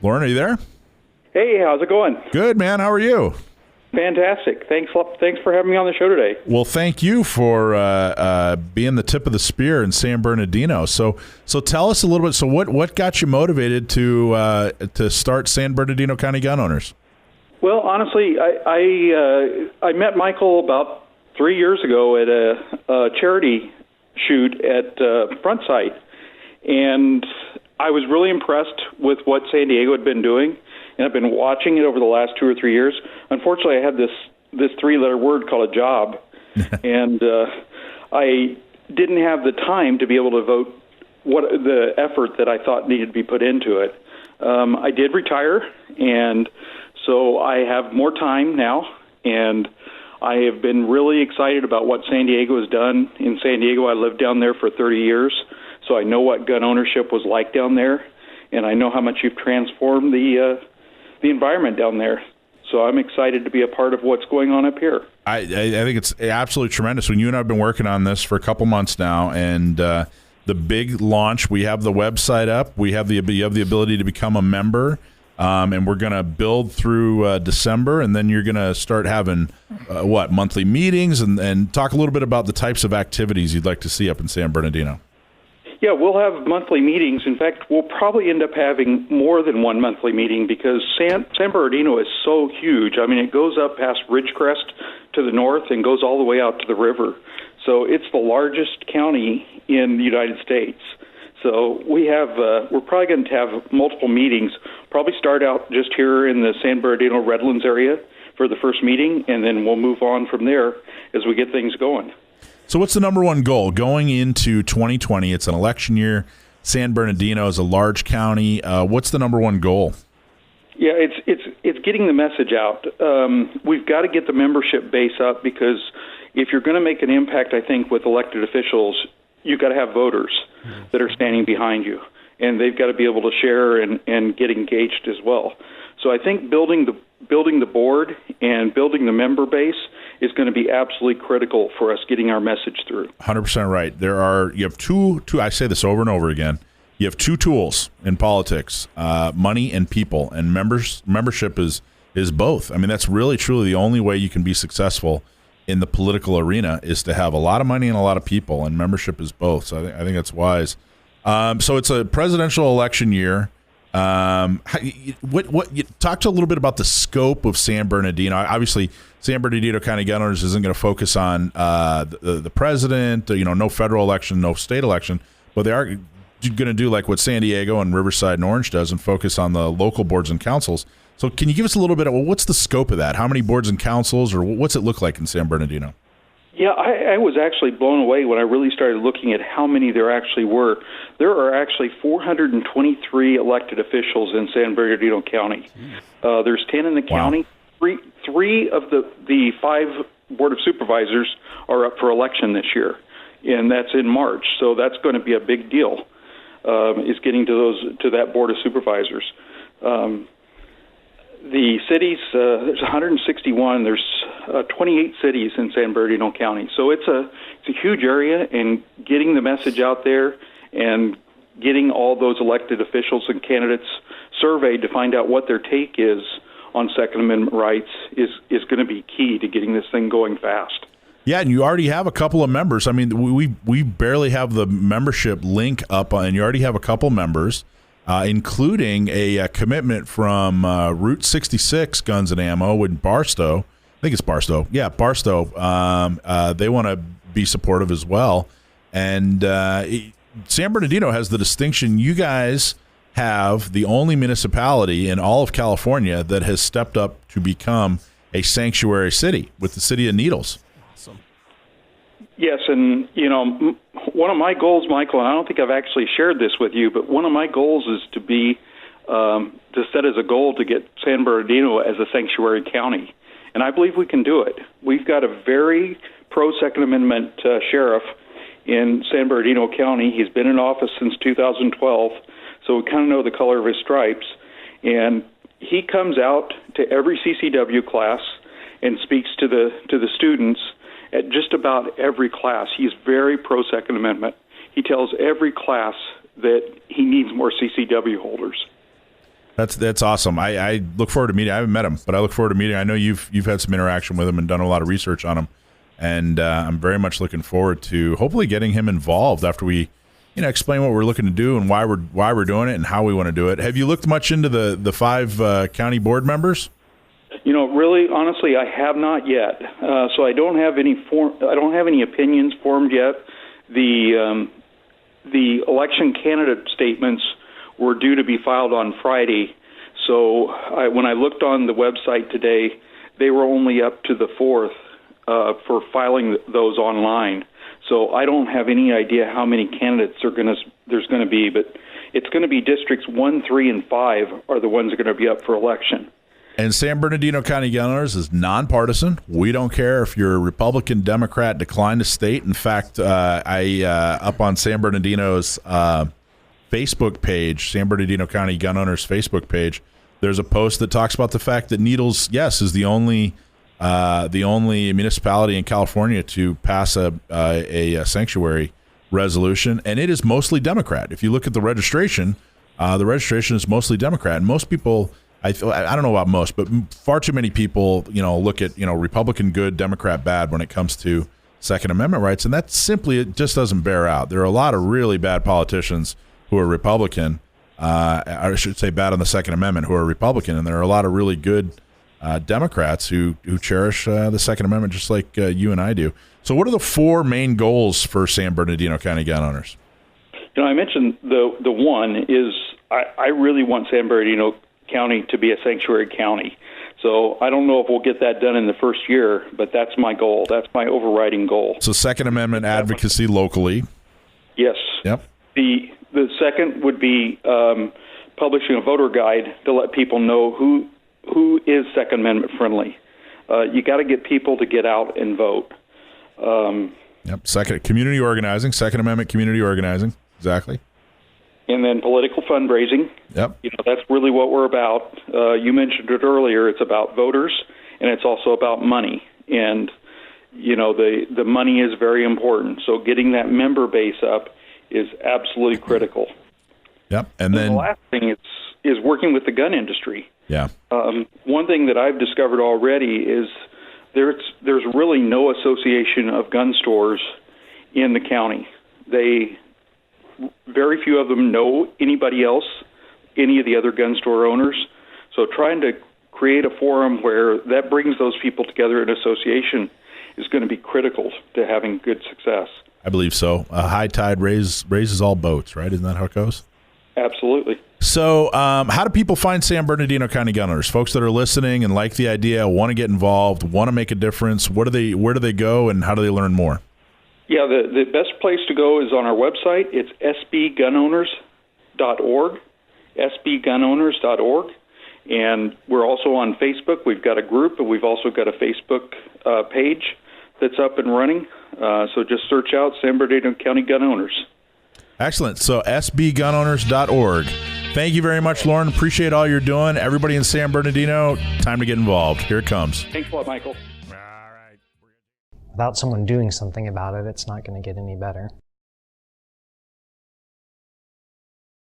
Loren, are you there? Hey, how's it going? Good, man. How are you? Fantastic. Thanks for having me on the show today. Well, thank you for being the tip of the spear in San Bernardino. So tell us a little bit. So what got you motivated to start San Bernardino County Gun Owners? Well, honestly, I met Michael about 3 years ago at a charity shoot at Frontside, and I was really impressed with what San Diego had been doing, and I've been watching it over the last 2 or 3 years. Unfortunately, I had this three-letter word called a job, and I didn't have the time to be able to vote the effort that I thought needed to be put into it. I did retire, and so I have more time now, and I have been really excited about what San Diego has done. In San Diego, I lived down there for 30 years, so I know what gun ownership was like down there, and I know how much you've transformed the environment down there. So I'm excited to be a part of what's going on up here. I think it's absolutely tremendous. When you and I have been working on this for a couple months now, and the big launch, we have the website up. You have the ability to become a member. And we're going to build through December, and then you're going to start having, monthly meetings, and talk a little bit about the types of activities you'd like to see up in San Bernardino. Yeah, we'll have monthly meetings. In fact, we'll probably end up having more than one monthly meeting because San Bernardino is so huge. I mean, it goes up past Ridgecrest to the north and goes all the way out to the river. So it's the largest county in the United States. So we're probably going to have multiple meetings. Probably start out just here in the San Bernardino Redlands area for the first meeting, and then we'll move on from there as we get things going. So what's the number one goal going into 2020? It's an election year. San Bernardino is a large county. What's the number one goal? Yeah, it's getting the message out. We've got to get the membership base up because if you're going to make an impact, I think, with elected officials, you've got to have voters that are standing behind you, and they've got to be able to share and get engaged as well. So I think building the board and building the member base is going to be absolutely critical for us getting our message through. 100% right. You have two. I say this over and over again. You have two tools in politics: money and people. And membership is both. I mean, that's really truly the only way you can be successful in the political arena is to have a lot of money and a lot of people, and membership is both. So I think that's wise. So it's a presidential election year. You talk to a little bit about the scope of San Bernardino. Obviously, San Bernardino County Gun Owners isn't going to focus on the president. No federal election, no state election, but they are going to do like what San Diego and Riverside and Orange does and focus on the local boards and councils. So can you give us a little bit of what's the scope of that? How many boards and councils, or what's it look like in San Bernardino? Yeah, I was actually blown away when I really started looking at how many there actually were. There are actually 423 elected officials in San Bernardino County. There's 10 in the county. Three of the 5 Board of Supervisors are up for election this year, and that's in March. So that's going to be a big deal, is getting to that Board of Supervisors. The cities, there's 161. There's 28 cities in San Bernardino County. So it's a huge area, and getting the message out there and getting all those elected officials and candidates surveyed to find out what their take is on Second Amendment rights is going to be key to getting this thing going fast. Yeah, and you already have a couple of members. I mean, we barely have the membership link up, and you already have a couple members. Including a commitment from Route 66 Guns and Ammo in Barstow. I think it's Barstow. Yeah, Barstow. They want to be supportive as well. And San Bernardino has the distinction. You guys have the only municipality in all of California that has stepped up to become a sanctuary city with the city of Needles. Awesome. Yes, and one of my goals, Michael, and I don't think I've actually shared this with you, but one of my goals is to set as a goal to get San Bernardino as a sanctuary county, and I believe we can do it. We've got a very pro-Second Amendment sheriff in San Bernardino County. He's been in office since 2012, so we kind of know the color of his stripes, and he comes out to every CCW class and speaks to the students at just about every class. He's very pro-Second Amendment. He tells every class that he needs more CCW holders. That's awesome. I look forward to meeting. I haven't met him, but I look forward to meeting. I know you've had some interaction with him and done a lot of research on him, and I'm very much looking forward to hopefully getting him involved after we, explain what we're looking to do and why we're doing it and how we want to do it. Have you looked much into the 5 county board members? Really, honestly, I have not yet. So I don't have any opinions formed yet. The election candidate statements were due to be filed on Friday. So when I looked on the website today, they were only up to the 4th for filing those online. So I don't have any idea how many candidates there's going to be, but it's going to be districts 1, 3, and 5 are the ones that are going to be up for election. And San Bernardino County Gun Owners is nonpartisan. We don't care if you're a Republican, Democrat, decline to state. In fact, I up on San Bernardino's Facebook page, San Bernardino County Gun Owners Facebook page, there's a post that talks about the fact that Needles, yes, is the only municipality in California to pass a sanctuary resolution, and it is mostly Democrat. If you look at the registration is mostly Democrat, and most people, I don't know about most, but far too many people, look at Republican good, Democrat bad when it comes to Second Amendment rights, and that simply it just doesn't bear out. There are a lot of really bad politicians who are Republican, I should say bad on the Second Amendment, who are Republican, and there are a lot of really good Democrats who cherish the Second Amendment just like you and I do. So what are the 4 main goals for San Bernardino County Gun Owners? I mentioned the one is I really want San Bernardino County to be a sanctuary county. So I don't know if we'll get that done in the first year, but that's my goal. That's my overriding goal. So Second Amendment advocacy locally. Yes. Yep. The second would be publishing a voter guide to let people know who is Second Amendment friendly. You got to get people to get out and vote. Yep. Second, community organizing, Second Amendment community organizing. Exactly. And then political fundraising. Yep. That's really what we're about. You mentioned it earlier. It's about voters, and it's also about money. And, the money is very important. So getting that member base up is absolutely critical. Yep. And then the last thing is working with the gun industry. Yeah. One thing that I've discovered already is there's really no association of gun stores in the county. Very few of them know anybody else, any of the other gun store owners. So trying to create a forum where that brings those people together in association is going to be critical to having good success. I believe so. A high tide raises all boats, right? Isn't that how it goes? Absolutely. So how do people find San Bernardino County Gun Owners? Folks that are listening and like the idea, want to get involved, want to make a difference, where do they go, and how do they learn more? Yeah, the best place to go is on our website. It's sbgunowners.org, sbgunowners.org. And we're also on Facebook. We've got a group, and we've also got a Facebook page that's up and running. So just search out San Bernardino County Gun Owners. Excellent. So sbgunowners.org. Thank you very much, Loren. Appreciate all you're doing. Everybody in San Bernardino, time to get involved. Here it comes. Thanks a lot, Michael. Without someone doing something about it, it's not going to get any better.